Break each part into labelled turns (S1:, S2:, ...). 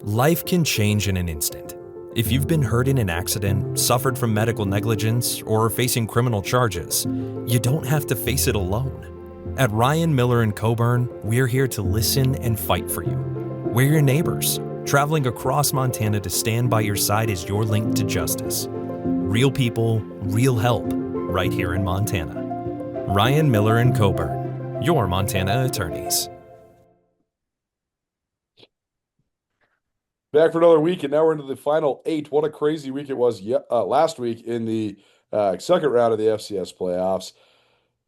S1: Life can change in an instant. If you've been hurt in an accident, suffered from medical negligence, or are facing criminal charges, you don't have to face it alone. At Ryan Miller and Coburn, we're here to listen and fight for you. We're your neighbors, traveling across Montana to stand by your side as your link to justice. Real people, real help, right here in Montana. Ryan Miller and Coburn, your Montana attorneys.
S2: Back for another week, and now we're into the final 8. What a crazy week it was last week in the second round of the FCS playoffs.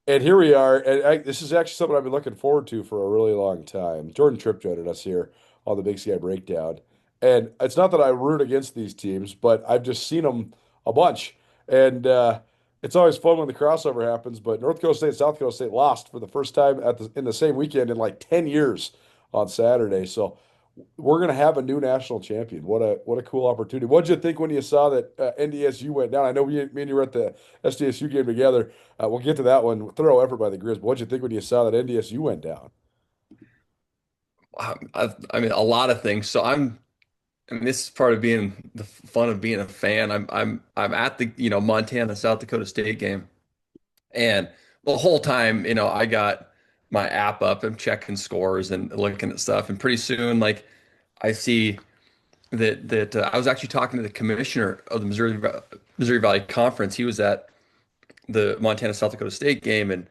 S2: And here we are. And this is actually something I've been looking forward to for a really long time. Jordan Tripp joined us here on the Big Sky Breakdown. And it's not that I root against these teams, but I've just seen them a bunch. And it's always fun when the crossover happens. But North Dakota State and South Dakota State lost for the first time in the same weekend in like 10 years on Saturday. So we're going to have a new national champion. What a cool opportunity. What did you think when you saw that NDSU went down? I know me and you were at the SDSU game together. We'll get to that one. Thorough effort by the Griz. But what did you think when you saw that NDSU went down?
S3: I mean, a lot of things. I mean, this is part of being the fun of being a fan. I'm at the, Montana South Dakota State game, and the whole time, I got my app up. I'm checking scores and looking at stuff, and pretty soon, like, I see that I was actually talking to the commissioner of the Missouri Valley Conference. He was at the Montana South Dakota State game, and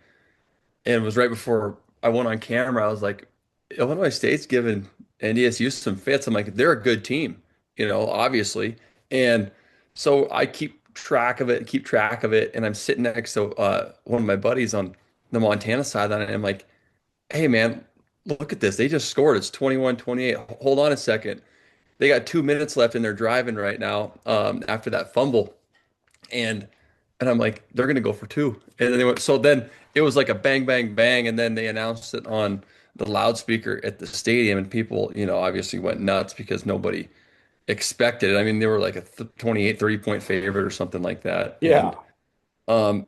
S3: it was right before I went on camera. I was like, Illinois State's giving NDSU some fits. I'm like, they're a good team, obviously. And so I keep track of it. And I'm sitting next to one of my buddies on the Montana side, and I'm like, hey, man, look at this. They just scored. It's 21-28. Hold on a second. They got 2 minutes left and they're driving right now after that fumble. And I'm like, they're gonna go for two. And then then it was like a bang, bang, bang, and then they announced it on the loudspeaker at the stadium, and people, obviously went nuts because nobody expected it. I mean, they were like a 28, 30 point favorite or something like that.
S2: Yeah.
S3: And um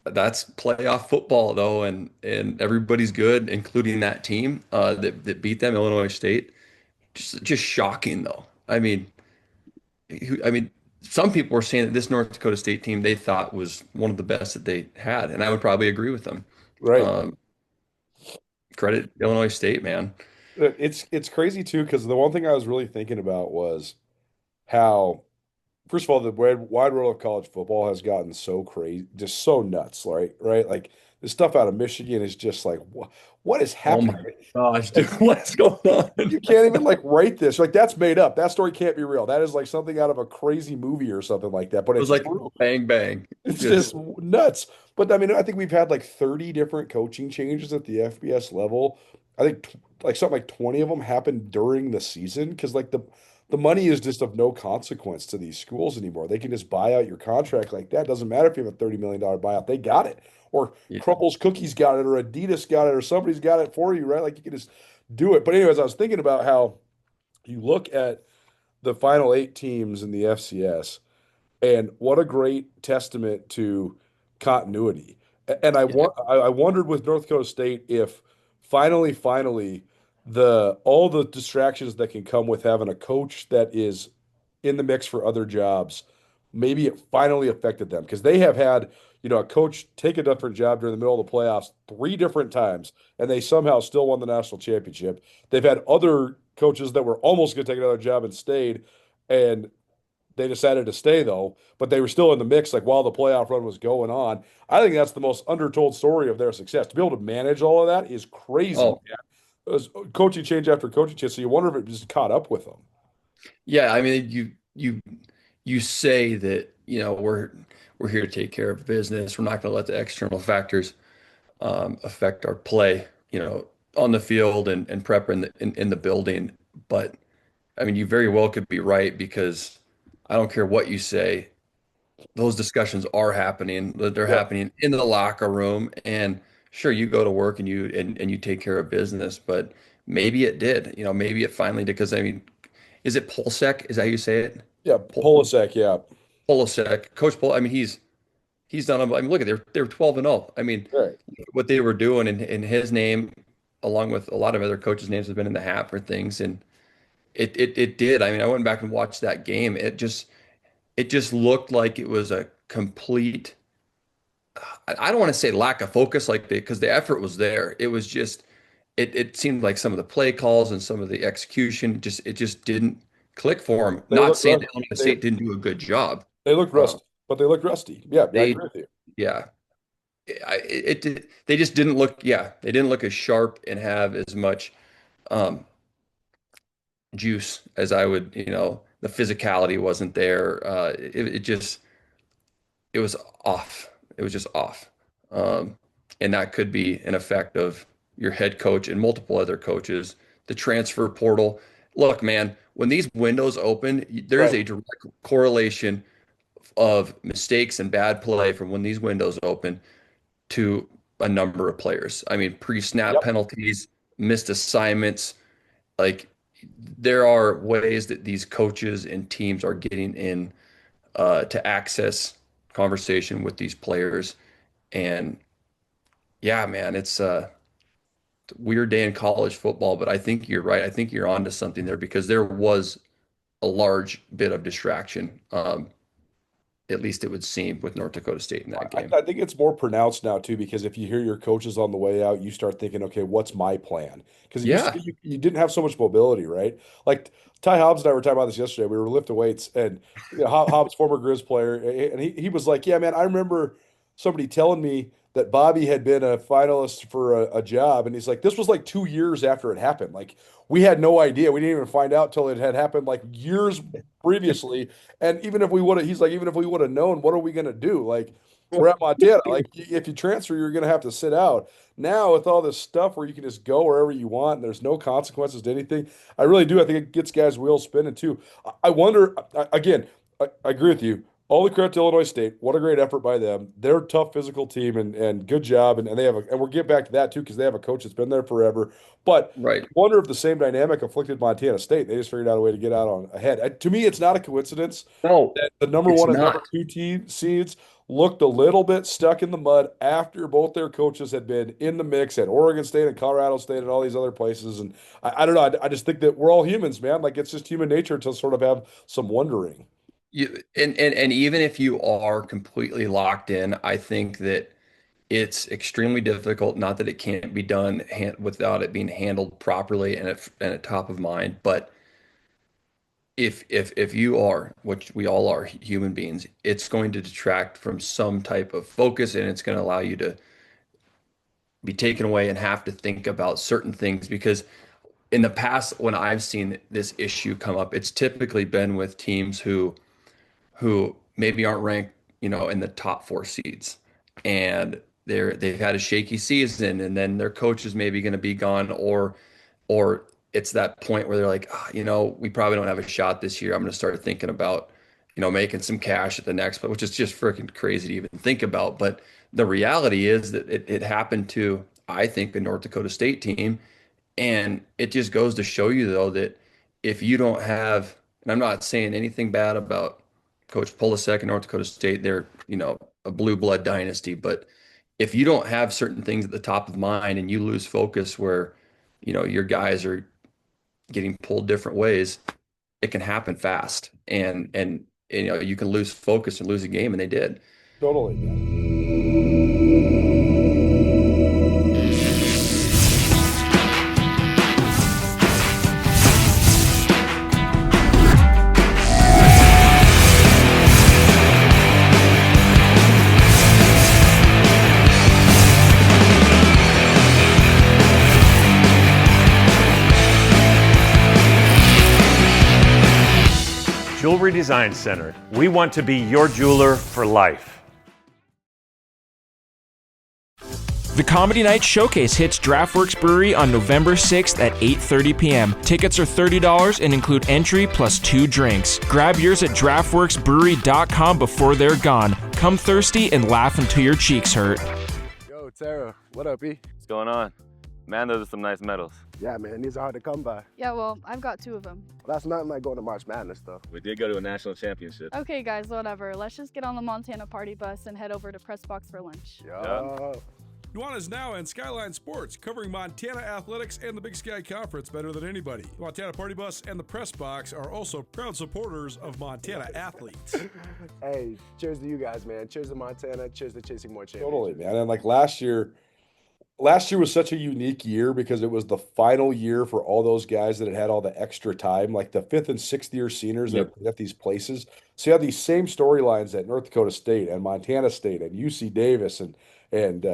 S3: that's playoff football though, and everybody's good, including that team that beat them, Illinois State. Just shocking though. I mean, some people were saying that this North Dakota State team they thought was one of the best that they had, and I would probably agree with them.
S2: Right.
S3: Um, Credit Illinois State, man.
S2: It's crazy too, because the one thing I was really thinking about was how, first of all, the wide world of college football has gotten so crazy, just so nuts, right? Right? Like the stuff out of Michigan is just like, what is
S3: Oh
S2: happening?
S3: my gosh, dude, what's going on?
S2: You can't even like write this. Like that's made up. That story can't be real. That is like something out of a crazy movie or something like that. But
S3: It was
S2: it's
S3: like
S2: true.
S3: bang bang.
S2: It's
S3: Just
S2: just nuts. But I mean, I think we've had like 30 different coaching changes at the FBS level. I think like something like 20 of them happened during the season because like the money is just of no consequence to these schools anymore. They can just buy out your contract like that. Doesn't matter if you have a $30 million buyout. They got it. Or
S3: yeah.
S2: Crumple's Cookies got it, or Adidas got it, or somebody's got it for you, right? Like you can just do it. But anyways, I was thinking about how you look at the final 8 teams in the FCS, and what a great testament to continuity. And I wondered with North Dakota State if finally, the all the distractions that can come with having a coach that is in the mix for other jobs, maybe it finally affected them because they have had, a coach take a different job during the middle of the playoffs 3 different times, and they somehow still won the national championship. They've had other coaches that were almost going to take another job and stayed, and they decided to stay though, but they were still in the mix like while the playoff run was going on. I think that's the most undertold story of their success. To be able to manage all of that is crazy.
S3: Oh,
S2: It was coaching change after coaching change, so you wonder if it just caught up with them.
S3: yeah. I mean, you say that, we're here to take care of business. We're not going to let the external factors affect our play, on the field and prep in the building. But I mean, you very well could be right because I don't care what you say, those discussions are happening. They're
S2: Yeah.
S3: happening in the locker room, and sure, you go to work and you take care of business, but maybe it did. Maybe it finally did because I mean, is it Polsek? Is that how you say it?
S2: Yeah, Polasek, yeah.
S3: Polsek, Coach Pol. I mean, he's done. I mean, look at they're 12-0. I mean,
S2: Right.
S3: what they were doing in his name, along with a lot of other coaches' names, have been in the hat for things, and It did. I mean, I went back and watched that game. It just looked like it was a complete, I don't want to say lack of focus, like because the effort was there. It was just it seemed like some of the play calls and some of the execution it just didn't click for them.
S2: They
S3: Not
S2: look
S3: saying
S2: rust-
S3: that Illinois
S2: they
S3: State didn't do a good job.
S2: they look
S3: Um,
S2: rusty, but they look rusty. Yeah, I
S3: they
S2: agree with you.
S3: yeah, they just didn't look, yeah, they didn't look as sharp and have as much um juice as I would, the physicality wasn't there. It was off. It was just off. Um, and that could be an effect of your head coach and multiple other coaches, the transfer portal. Look, man, when these windows open, there is
S2: Right.
S3: a direct correlation of mistakes and bad play from when these windows open to a number of players. I mean, pre-snap
S2: Yep.
S3: penalties, missed assignments, like there are ways that these coaches and teams are getting in to access conversation with these players. And yeah, man, it's a weird day in college football, but I think you're right. I think you're onto something there because there was a large bit of distraction. At least it would seem with North Dakota State in that game.
S2: I think it's more pronounced now too, because if you hear your coaches on the way out, you start thinking, okay, what's my plan? Because
S3: Yeah,
S2: you didn't have so much mobility, right? Like Ty Hobbs and I were talking about this yesterday. We were lifting weights, and Hobbs, former Griz player, and he was like, yeah, man, I remember somebody telling me that Bobby had been a finalist for a job, and he's like, this was like 2 years after it happened. Like we had no idea. We didn't even find out till it had happened like years previously. And even if we would have, he's like, even if we would have known, what are we going to do? Like, we're at Montana. Like, if you transfer, you're going to have to sit out. Now, with all this stuff where you can just go wherever you want and there's no consequences to anything, I really do. I think it gets guys' wheels spinning too. I wonder, again, I agree with you. All the credit to Illinois State. What a great effort by them. They're a tough physical team and good job. And they have and we'll get back to that too, because they have a coach that's been there forever. But
S3: right.
S2: I wonder if the same dynamic afflicted Montana State. They just figured out a way to get out on ahead. To me, it's not a coincidence
S3: No,
S2: that the number
S3: it's
S2: one and number
S3: not.
S2: two team seeds looked a little bit stuck in the mud after both their coaches had been in the mix at Oregon State and Colorado State and all these other places. And I don't know. I just think that we're all humans, man. Like it's just human nature to sort of have some wondering.
S3: And even if you are completely locked in, I think that it's extremely difficult. Not that it can't be done without it being handled properly and at top of mind. But if you are, which we all are, human beings, it's going to detract from some type of focus, and it's going to allow you to be taken away and have to think about certain things. Because in the past, when I've seen this issue come up, it's typically been with teams who maybe aren't ranked, in the top four seeds, and they've had a shaky season, and then their coach is maybe going to be gone, or it's that point where they're like, we probably don't have a shot this year. I'm going to start thinking about, making some cash at the next, but which is just freaking crazy to even think about. But the reality is that it happened to, I think, a North Dakota State team, and it just goes to show you though that if you don't have, and I'm not saying anything bad about Coach Polasek and North Dakota State, they're, a blue blood dynasty. But if you don't have certain things at the top of mind and you lose focus where, your guys are getting pulled different ways, it can happen fast. And you can lose focus and lose a game, and they did.
S2: Totally.
S4: Jewelry Design Center. We want to be your jeweler for life.
S5: The Comedy Night Showcase hits DraftWorks Brewery on November 6th at 8:30 p.m. Tickets are $30 and include entry plus 2 drinks. Grab yours at draftworksbrewery.com before they're gone. Come thirsty and laugh until your cheeks hurt.
S6: Yo, Tara, what up, E?
S7: What's going on? Man, those are some nice medals.
S6: Yeah, man, these are hard to come by.
S8: Yeah, well, I've got 2 of them.
S6: Well, that's nothing like going to March Madness, though.
S7: We did go to a national championship.
S8: Okay, guys, whatever. Let's just get on the Montana party bus and head over to Press Box for lunch.
S6: Yo.
S2: Nuanez now and Skyline Sports, covering Montana athletics and the Big Sky Conference better than anybody. The Montana Party Bus and the Press Box are also proud supporters of Montana athletes.
S6: Hey, cheers to you guys, man. Cheers to Montana. Cheers to chasing more championships.
S2: Totally, man. And like last year was such a unique year because it was the final year for all those guys that had all the extra time, like the 5th and 6th year seniors that at these places. So you had these same storylines at North Dakota State and Montana State and UC Davis and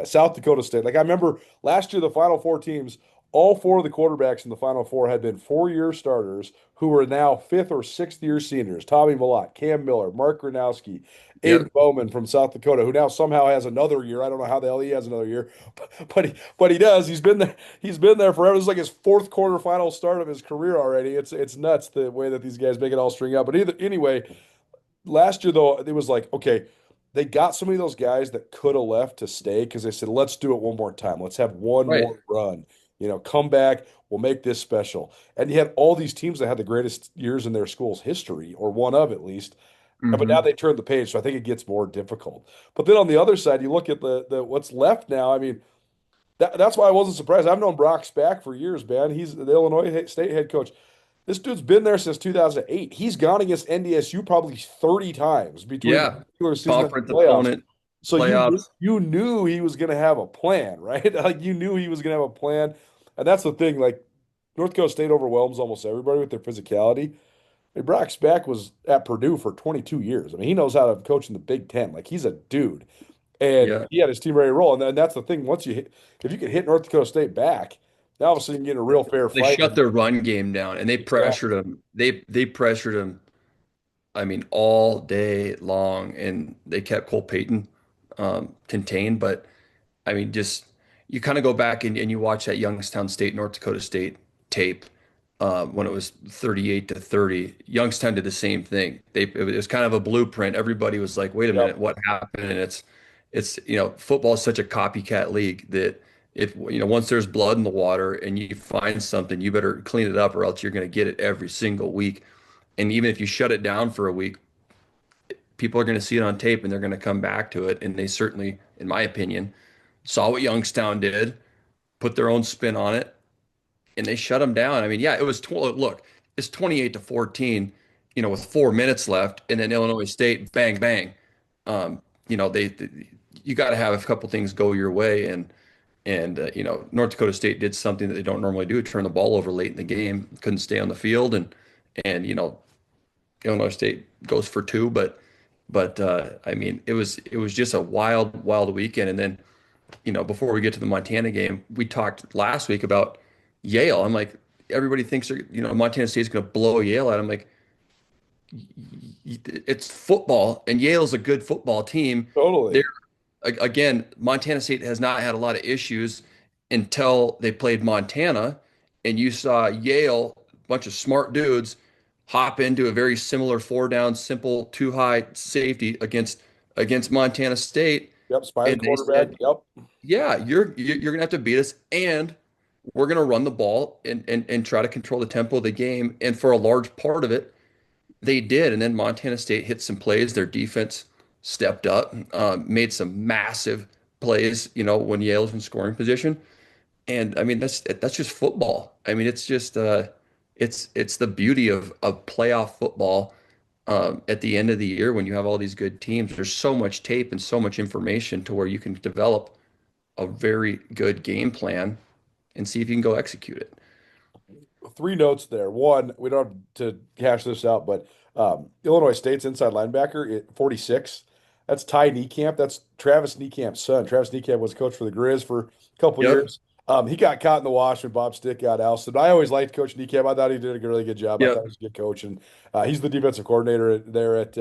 S2: South Dakota State. Like I remember last year, the Final Four teams, all 4 of the quarterbacks in the Final Four had been 4-year starters who were now 5th or 6th year seniors. Tommy Malott, Cam Miller, Mark Gronowski, Aiden Bowman from South Dakota, who now somehow has another year. I don't know how the hell he has another year, but he does. He's been there. He's been there forever. This is like his 4th quarterfinal start of his career already. It's nuts the way that these guys make it all string out. But anyway, last year though, it was like, okay, they got so many of those guys that could have left to stay because they said, let's do it one more time. Let's have one more run. Come back. We'll make this special. And you had all these teams that had the greatest years in their school's history, or one of at least. But now they turned the page, so I think it gets more difficult. But then on the other side, you look at the what's left now. I mean, that's why I wasn't surprised. I've known Brock Spack for years, man. He's the Illinois State head coach. This dude's been there since 2008. He's gone against NDSU probably 30 times between the regular season and the playoffs. So you knew he was going to have a plan, right? Like you knew he was going to have a plan. And that's the thing. Like North Dakota State overwhelms almost everybody with their physicality. Hey, Brock Spack was at Purdue for 22 years. I mean, he knows how to coach in the Big Ten. Like he's a dude, and he had his team ready to roll. And then that's the thing. If you could hit North Dakota State back, now all of a sudden you get a real fair fight.
S3: They shut their run game down, and they pressured him. They pressured him. I mean, all day long, and they kept Cole Payton contained. But I mean, just you kind of go back and you watch that Youngstown State, North Dakota State tape. When it was 38-30, Youngstown did the same thing. It was kind of a blueprint. Everybody was like, "Wait a minute, what happened?" And it's football is such a copycat league that if once there's blood in the water and you find something, you better clean it up or else you're going to get it every single week. And even if you shut it down for a week, people are going to see it on tape and they're going to come back to it. And they certainly, in my opinion, saw what Youngstown did, put their own spin on it, and they shut them down. I mean, it was look, it's 28-14, with 4 minutes left, and then Illinois State, bang, bang. You got to have a couple things go your way, and North Dakota State did something that they don't normally do, turn the ball over late in the game, couldn't stay on the field, and Illinois State goes for 2, but I mean, it was just a wild weekend. And then, before we get to the Montana game, we talked last week about Yale. I'm like, everybody thinks Montana State's going to blow Yale out. I'm like, it's football, and Yale's a good football team.
S2: Totally.
S3: Again, Montana State has not had a lot of issues until they played Montana, and you saw Yale, a bunch of smart dudes, hop into a very similar 4-down, simple, 2-high safety against Montana State.
S2: Yep, spine quarterback.
S3: Yeah, you're gonna have to beat us, and we're going to run the ball and try to control the tempo of the game. And for a large part of it, they did. And then Montana State hit some plays. Their defense stepped up, made some massive plays, when Yale was in scoring position. And I mean, that's just football. I mean, it's just it's the beauty of playoff football. At the end of the year, when you have all these good teams, there's so much tape and so much information to where you can develop a very good game plan and see if you can go execute it.
S2: 3 notes there. One, we don't have to cash this out, but Illinois State's inside linebacker at 46. That's Ty Niekamp. That's Travis Niekamp's son. Travis Niekamp was coach for the Griz for a couple years. He got caught in the wash when Bob Stick got ousted. I always liked Coach Niekamp. I thought he did a really good job. I thought he was a good coach, and he's the defensive coordinator there at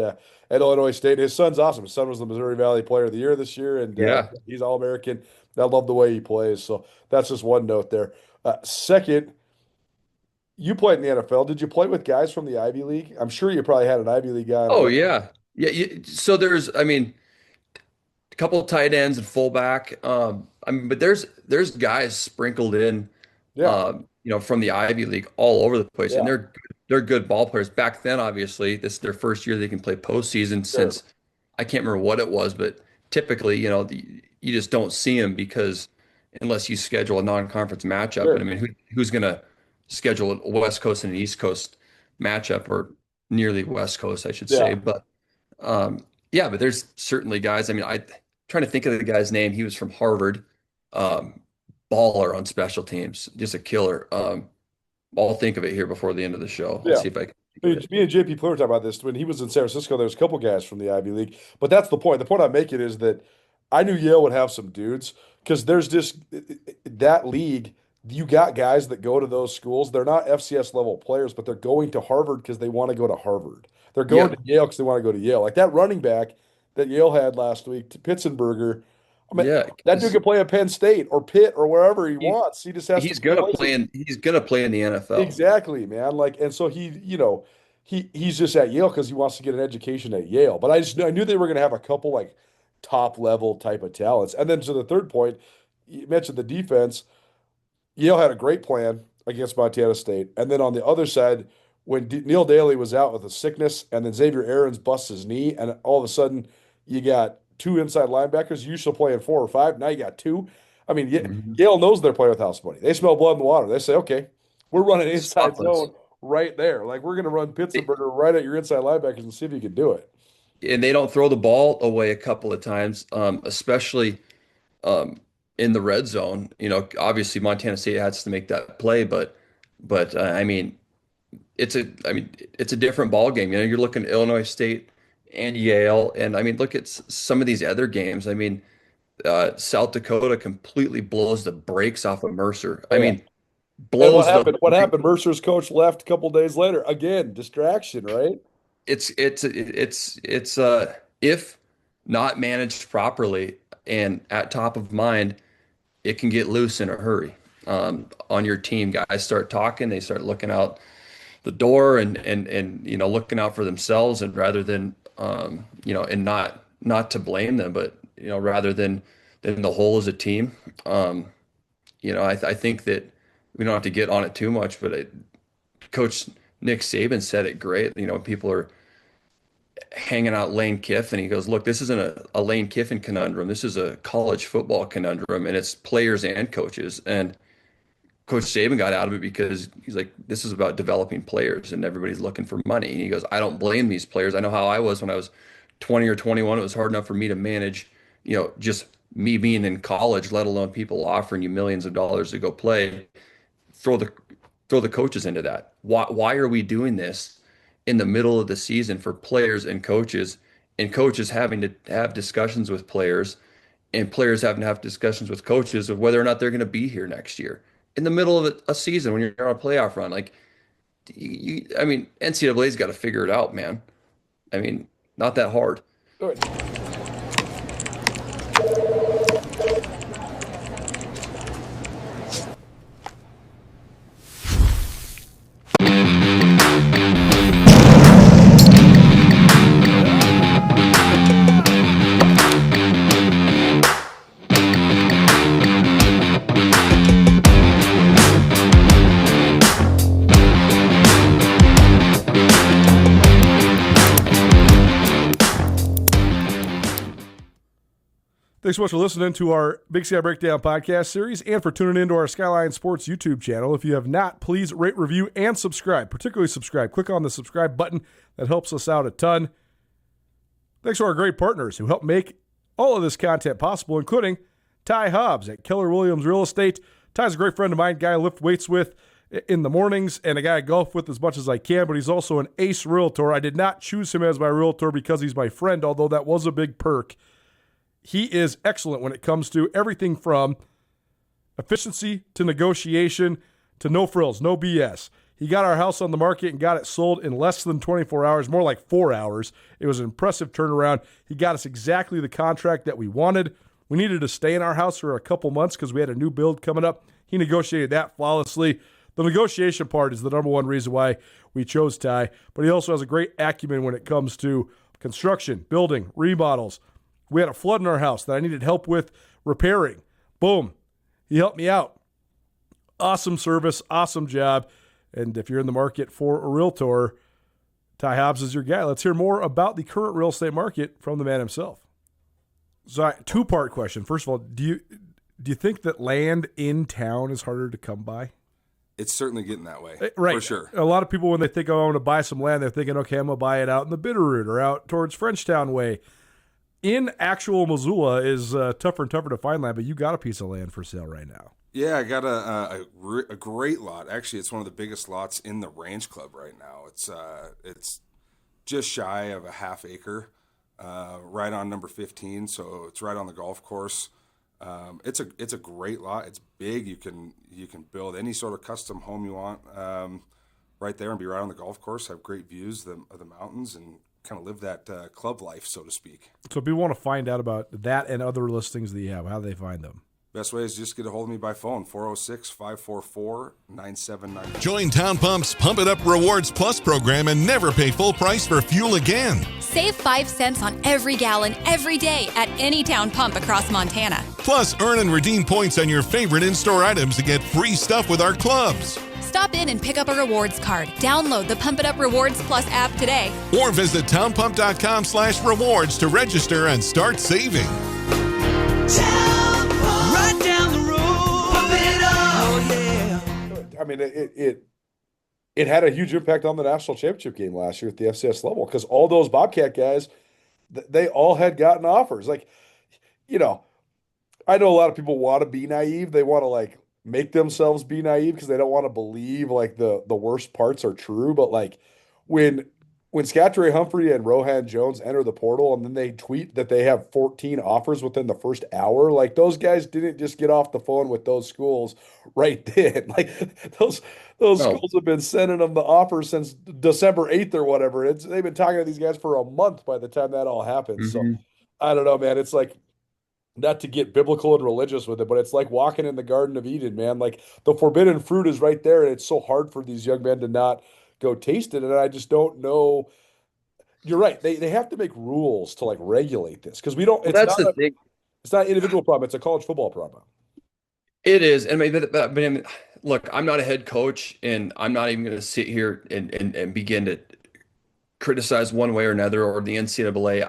S2: Illinois State. His son's awesome. His son was the Missouri Valley Player of the Year this year, and he's All-American. I love the way he plays. So that's just one note there. Second, you played in the NFL. Did you play with guys from the Ivy League? I'm sure you probably had an Ivy League guy.
S3: Oh, yeah. So there's, a couple of tight ends and fullback. But there's guys sprinkled in, from the Ivy League all over the place, and they're good ball players. Back then, obviously, this is their first year they can play postseason since I can't remember what it was, but typically, you just don't see them because unless you schedule a non-conference matchup.
S2: Sure.
S3: And I mean, who's going to schedule a West Coast and an East Coast matchup, or nearly West Coast, I should say.
S2: Yeah.
S3: But yeah, but there's certainly guys. I mean, I'm trying to think of the guy's name. He was from Harvard, baller on special teams, just a killer. I'll think of it here before the end of the show.
S2: Yeah.
S3: I'll see if I can.
S2: Me and JP Plummer talked about this when he was in San Francisco. There was a couple guys from the Ivy League, but that's the point. The point I'm making is that I knew Yale would have some dudes because there's just that league. You got guys that go to those schools. They're not FCS level players, but they're going to Harvard because they want to go to Harvard. They're going to Yale because they want to go to Yale. Like that running back that Yale had last week, Pitzenberger. I mean, that dude could play at Penn State or Pitt or wherever he wants. He just has
S3: he's
S2: to
S3: gonna play in he's gonna play in the NFL.
S2: Exactly, man. Like, and so he's just at Yale because he wants to get an education at Yale. But I knew they were gonna have a couple like top level type of talents. And then to the third point, you mentioned the defense. Yale had a great plan against Montana State. And then on the other side, when Neil Daly was out with a sickness, and then Xavier Aarons busts his knee, and all of a sudden you got two inside linebackers. You used to play in 4 or 5. Now you got 2. I mean, Yale knows they're playing with house money. They smell blood in the water. They say, okay, we're running inside zone right there. Like, we're going to run Pitzenberger right at your inside linebackers and see if you can do it.
S3: And they don't throw the ball away a couple of times, especially in the red zone. Obviously Montana State has to make that play, but I mean, it's a different ball game. You're looking at Illinois State and Yale, and I mean, look at some of these other games. I mean, South Dakota completely blows the brakes off of Mercer. I mean, blows.
S2: And what happened? Mercer's coach left a couple days later. Again, distraction, right?
S3: It's if not managed properly and at top of mind, it can get loose in a hurry on your team. Guys start talking, they start looking out the door and looking out for themselves, and rather than and not to blame them, but rather than the whole as a team. I think that we don't have to get on it too much, but Coach Nick Saban said it great. People are hanging out Lane Kiffin. He goes, look, this isn't a Lane Kiffin conundrum. This is a college football conundrum, and it's players and coaches. And Coach Saban got out of it because he's like, this is about developing players, and everybody's looking for money. And he goes, I don't blame these players. I know how I was when I was 20 or 21. It was hard enough for me to manage, just me being in college, let alone people offering you millions of dollars to go play. Throw the coaches into that. Why are we doing this in the middle of the season for players and coaches having to have discussions with players, and players having to have discussions with coaches of whether or not they're going to be here next year in the middle of a season when you're on a playoff run? Like, I mean, NCAA's got to figure it out, man. I mean, not that hard.
S2: Good. Thanks so much for listening to our Big Sky Breakdown podcast series and for tuning into our Skyline Sports YouTube channel. If you have not, please rate, review, and subscribe. Particularly subscribe. Click on the subscribe button. That helps us out a ton. Thanks to our great partners who help make all of this content possible, including Ty Hobbs at Keller Williams Real Estate. Ty's a great friend of mine, guy I lift weights with in the mornings, and a guy I golf with as much as I can, but he's also an ace realtor. I did not choose him as my realtor because he's my friend, although that was a big perk. He is excellent when it comes to everything from efficiency to negotiation to no frills, no BS. He got our house on the market and got it sold in less than 24 hours, more like 4 hours. It was an impressive turnaround. He got us exactly the contract that we wanted. We needed to stay in our house for a couple months because we had a new build coming up. He negotiated that flawlessly. The negotiation part is the number one reason why we chose Ty, but he also has a great acumen when it comes to construction, building, remodels. We had a flood in our house that I needed help with repairing. Boom. He helped me out. Awesome service, awesome job. And if you're in the market for a realtor, Ty Hobbs is your guy. Let's hear more about the current real estate market from the man himself.
S8: So, two-part question. First of all, do you think that land in town is harder to come by?
S9: It's certainly getting that way,
S8: right?
S9: For sure.
S8: A lot of people, when they think, "Oh, I want to buy some land," they're thinking, "Okay, I'm gonna buy it out in the Bitterroot or out towards Frenchtown way." In actual Missoula is tougher and tougher to find land, but you got a piece of land for sale right now.
S9: Yeah, I got a great lot. Actually, it's one of the biggest lots in the Range Club right now. It's just shy of a half acre, right on number 15. So it's right on the golf course. It's a great lot. It's big. You can build any sort of custom home you want right there and be right on the golf course. Have great views of the mountains and kind of live that club life, so to speak.
S8: So if people want to find out about that and other listings that you have, how do they find them?
S9: Best way is just get a hold of me by phone, 406-544-9790.
S10: Join Town Pump's Pump It Up Rewards Plus program and never pay full price for fuel again.
S11: Save 5 cents on every gallon every day at any Town Pump across Montana.
S10: Plus, earn and redeem points on your favorite in-store items to get free stuff with our clubs.
S11: Stop in and pick up a rewards card. Download the Pump It Up Rewards Plus app today.
S10: Or visit townpump.com/rewards to register and start saving.
S12: Right down the road. Pump it up. Oh, yeah.
S2: I mean, it had a huge impact on the national championship game last year at the FCS level because all those Bobcat guys, they all had gotten offers. Like, I know a lot of people want to be naive. They want to make themselves be naive because they don't want to believe the worst parts are true. But when Scatteray Humphrey and Rohan Jones enter the portal and then they tweet that they have 14 offers within the first hour, those guys didn't just get off the phone with those schools right then. Those schools have been sending them the offers since December 8th or whatever. They've been talking to these guys for a month by the time that all happened.
S3: Mm-hmm.
S2: So I don't know, man. It's not to get biblical and religious with it, but it's like walking in the Garden of Eden, man. The forbidden fruit is right there, and it's so hard for these young men to not go taste it. And I just don't know. You're right. They have to make rules to regulate this because we don't. It's
S3: That's
S2: not
S3: the thing.
S2: It's not an individual problem. It's a college football problem.
S3: It is. And look, I'm not a head coach, and I'm not even going to sit here and begin to criticize one way or another or the NCAA.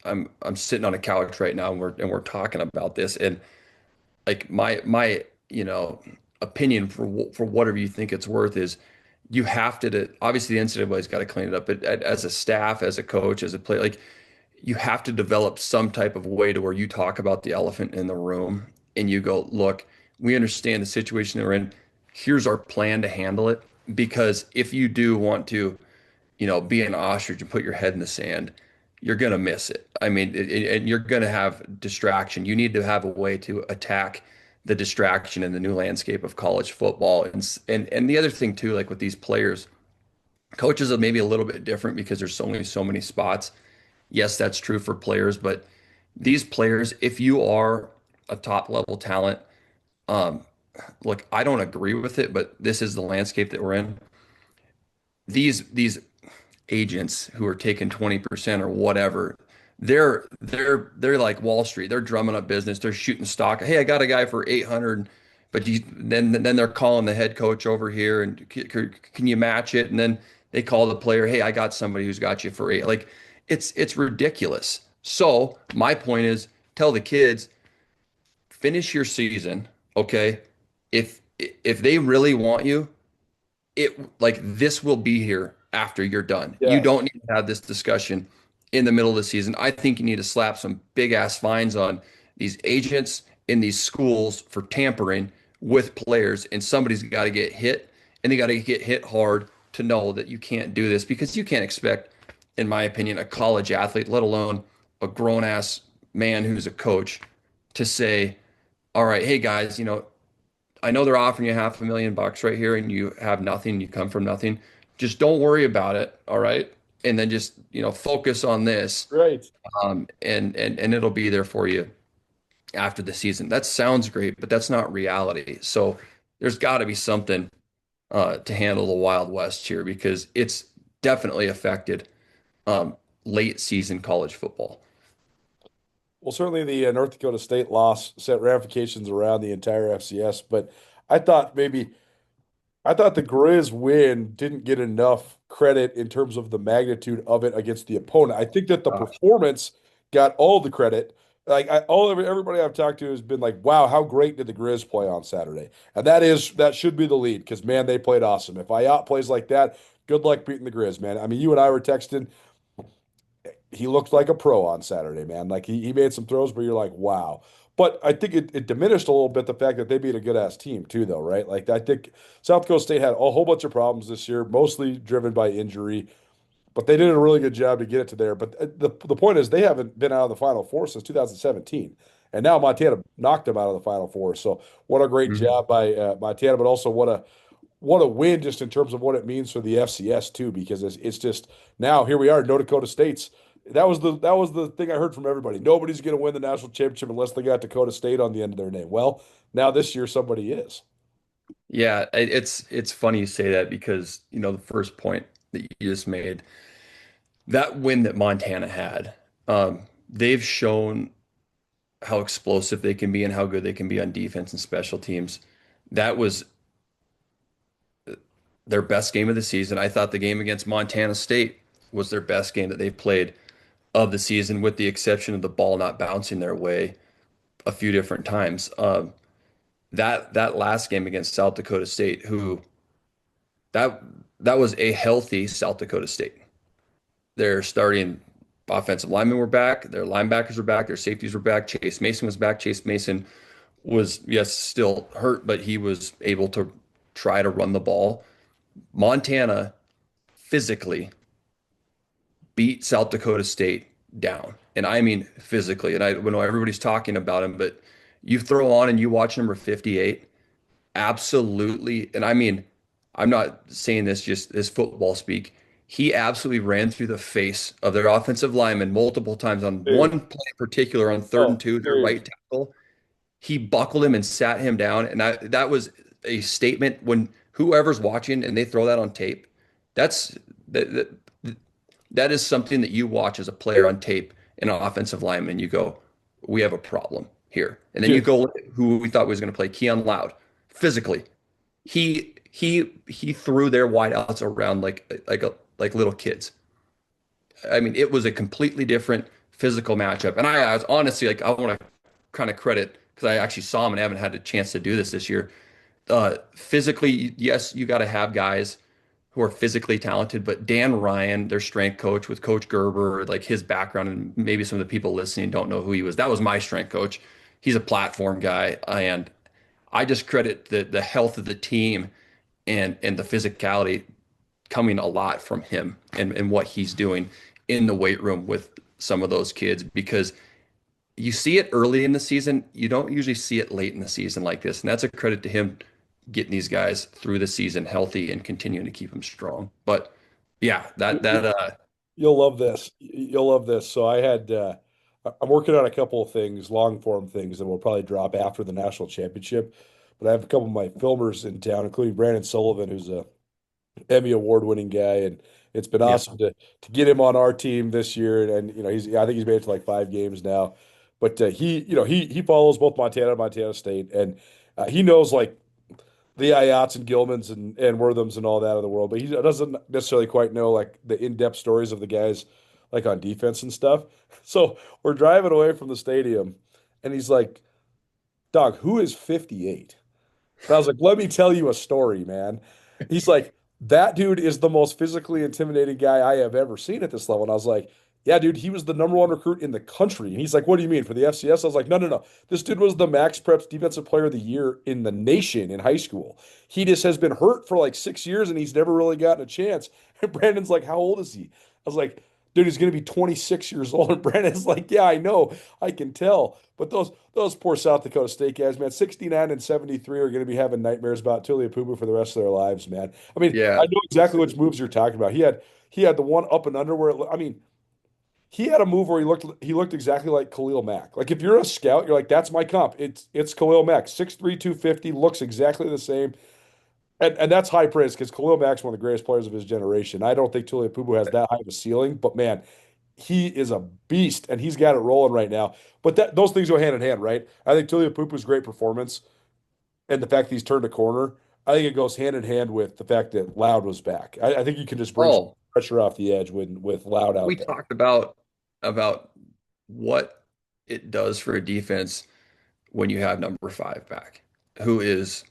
S3: I'm sitting on a couch right now and we're talking about this, and my opinion for whatever you think it's worth is you have to obviously the NCAA's got to clean it up, but as a staff, as a coach, as a player, you have to develop some type of way to where you talk about the elephant in the room and you go, look, we understand the situation they're in. Here's our plan to handle it, because if you do want to, be an ostrich and put your head in the sand, you're going to miss it. I mean, and you're going to have distraction. You need to have a way to attack the distraction in the new landscape of college football. And the other thing too, with these players, coaches are maybe a little bit different because there's only so many spots. Yes, that's true for players, but these players, if you are a top level talent, look, I don't agree with it, but this is the landscape that we're in. These agents who are taking 20% or whatever, they're like Wall Street. They're drumming up business. They're shooting stock. Hey, I got a guy for 800, but then they're calling the head coach over here and can you match it? And then they call the player, hey, I got somebody who's got you for 8. It's ridiculous. So my point is, tell the kids, finish your season, okay? If they really want you, this will be here after you're done.
S2: Yeah.
S3: You don't need to have this discussion in the middle of the season. I think you need to slap some big ass fines on these agents in these schools for tampering with players, and somebody's got to get hit, and they got to get hit hard to know that you can't do this, because you can't expect, in my opinion, a college athlete, let alone a grown ass man who's a coach, to say, all right, hey guys, I know they're offering you $500,000 right here and you have nothing, you come from nothing. Just don't worry about it, all right? And then just, focus on this.
S2: Right.
S3: And it'll be there for you after the season. That sounds great, but that's not reality. So there's got to be something to handle the Wild West here, because it's definitely affected late season college football.
S2: Well, certainly the North Dakota State loss set ramifications around the entire FCS, but I thought the Griz win didn't get enough credit in terms of the magnitude of it against the opponent. I think that the performance got all the credit Like everybody I've talked to has been like, "Wow, how great did the Griz play on Saturday?" And that should be the lead because man, they played awesome. If Ayat plays like that, good luck beating the Griz, man. I mean, you and I were texting. He looked like a pro on Saturday, man. Like he made some throws where you're like, wow. But I think it diminished a little bit the fact that they beat a good ass team too, though, right? Like I think South Dakota State had a whole bunch of problems this year, mostly driven by injury, but they did a really good job to get it to there. But the point is, they haven't been out of the Final Four since 2017, and now Montana knocked them out of the Final Four. So what a great job by Montana, but also what a win just in terms of what it means for the FCS too, because it's just now here we are, North Dakota State's. That was the thing I heard from everybody. Nobody's going to win the national championship unless they got Dakota State on the end of their name. Well, now this year somebody is.
S3: Yeah, it's funny you say that because, the first point that you just made, that win that Montana had, they've shown how explosive they can be and how good they can be on defense and special teams. That was their best game of the season. I thought the game against Montana State was their best game that they've played of the season, with the exception of the ball not bouncing their way a few different times. That last game against South Dakota State, that was a healthy South Dakota State. Their starting offensive linemen were back, their linebackers were back, their safeties were back. Chase Mason was back. Chase Mason was, yes, still hurt, but he was able to try to run the ball. Montana physically beat South Dakota State down. And I mean physically. And I know everybody's talking about him, but you throw on and you watch number 58, absolutely. And I mean, I'm not saying this just as football speak. He absolutely ran through the face of their offensive lineman multiple times on one play in particular on third and two, their right tackle. He buckled him and sat him down. And that was a statement when whoever's watching and they throw that on tape. That is something that you watch as a player on tape and an offensive lineman. You go, we have a problem here. And then you go look at who we thought was going to play, Keon Loud. Physically, he threw their wideouts around like little kids. I mean, it was a completely different physical matchup. And I was honestly I want to kind of credit, because I actually saw him and haven't had a chance to do this year. Physically, yes, you got to have guys who are physically talented, but Dan Ryan, their strength coach with Coach Gerber, like his background, and maybe some of the people listening don't know who he was. That was my strength coach. He's a platform guy, and I just credit the health of the team and the physicality coming a lot from him and what he's doing in the weight room with some of those kids, because you see it early in the season. You don't usually see it late in the season like this, and that's a credit to him getting these guys through the season healthy and continuing to keep them strong. But yeah,
S2: you'll love this. You'll love this. So I'm working on a couple of things, long form things that will probably drop after the national championship. But I have a couple of my filmers in town, including Brandon Sullivan, who's a Emmy award winning guy, and it's been awesome to get him on our team this year. And I think he's made it to like 5 games now. But he follows both Montana and Montana State, and he knows like the Ayats and Gilmans and Worthams and all that in the world, but he doesn't necessarily quite know like the in-depth stories of the guys like on defense and stuff. So we're driving away from the stadium, and he's like, "Dog, who is 58?" And I was like, "Let me tell you a story, man." He's like, "That dude is the most physically intimidating guy I have ever seen at this level." And I was like, "Yeah, dude, he was the #1 recruit in the country." And he's like, "What do you mean, for the FCS?" I was like, No, no, no. This dude was the Max Preps Defensive Player of the Year in the nation in high school. He just has been hurt for like 6 years, and he's never really gotten a chance." And Brandon's like, "How old is he?" I was like, "Dude, he's going to be 26 years old." And Brandon's like, "Yeah, I know. I can tell." But those poor South Dakota State guys, man, 69 and 73 are going to be having nightmares about Tuliapupu for the rest of their lives, man. I mean, I know exactly which moves you're talking about. He had the one up and under where he had a move where he looked exactly like Khalil Mack. Like if you're a scout, you're like, that's my comp. It's Khalil Mack, 6'3", 250, looks exactly the same. And that's high praise because Khalil Mack's one of the greatest players of his generation. I don't think Tuliapupu has that high of a ceiling, but man, he is a beast and he's got it rolling right now. But those things go hand in hand, right? I think Tuliapupu's great performance and the fact that he's turned a corner, I think it goes hand in hand with the fact that Loud was back. I think you can just bring some pressure off the edge with Loud out
S3: we
S2: there.
S3: talked about what it does for a defense when you have number 5 back, who is,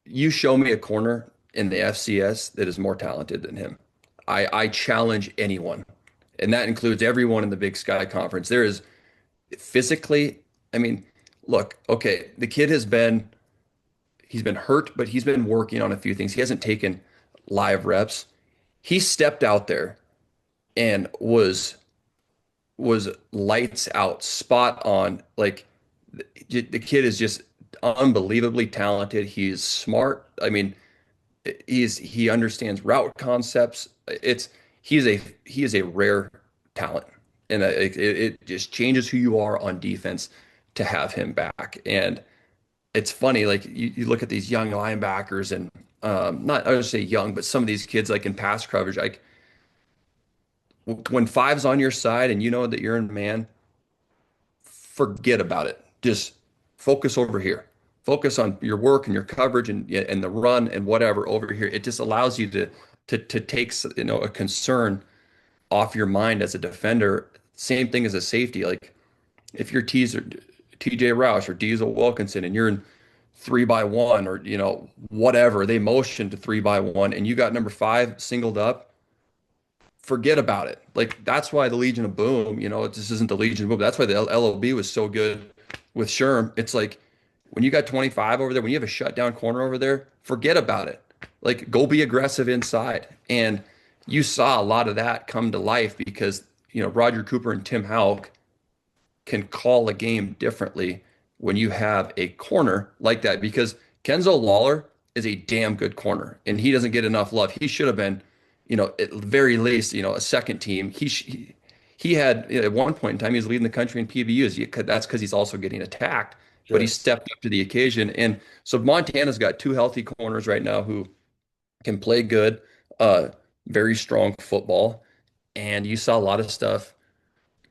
S3: you show me a corner in the FCS that is more talented than him. I challenge anyone, and that includes everyone in the Big Sky Conference. There is physically, I mean, look, okay, the kid he's been hurt, but he's been working on a few things. He hasn't taken live reps. He stepped out there and was lights out, spot on. Like, the kid is just unbelievably talented. He's smart. I mean, he understands route concepts. He is a rare talent, and it just changes who you are on defense to have him back. And it's funny, like you look at these young linebackers, and not I would say young, but some of these kids, like in pass coverage, like when 5's on your side and you know that you're in man, forget about it. Just focus over here. Focus on your work and your coverage and the run and whatever over here. It just allows you to take, you know, a concern off your mind as a defender. Same thing as a safety. Like if you're TJ Roush or Diesel Wilkinson and you're in 3-by-1 or, you know, whatever, they motion to 3-by-1 and you got number 5 singled up, forget about it. Like that's why the Legion of Boom, you know, this isn't the Legion of Boom. That's why the LOB was so good with Sherm. It's like when you got 25 over there, when you have a shutdown corner over there, forget about it. Like go be aggressive inside. And you saw a lot of that come to life because, you know, Roger Cooper and Tim Houck can call a game differently when you have a corner like that, because Kenzo Lawler is a damn good corner and he doesn't get enough love. He should have been, you know, at the very least, you know, a second team. He had, you know, at one point in time, he was leading the country in PBUs. That's because he's also getting attacked, but he stepped up to the occasion. And so Montana's got 2 healthy corners right now who can play good, very strong football. And you saw a lot of stuff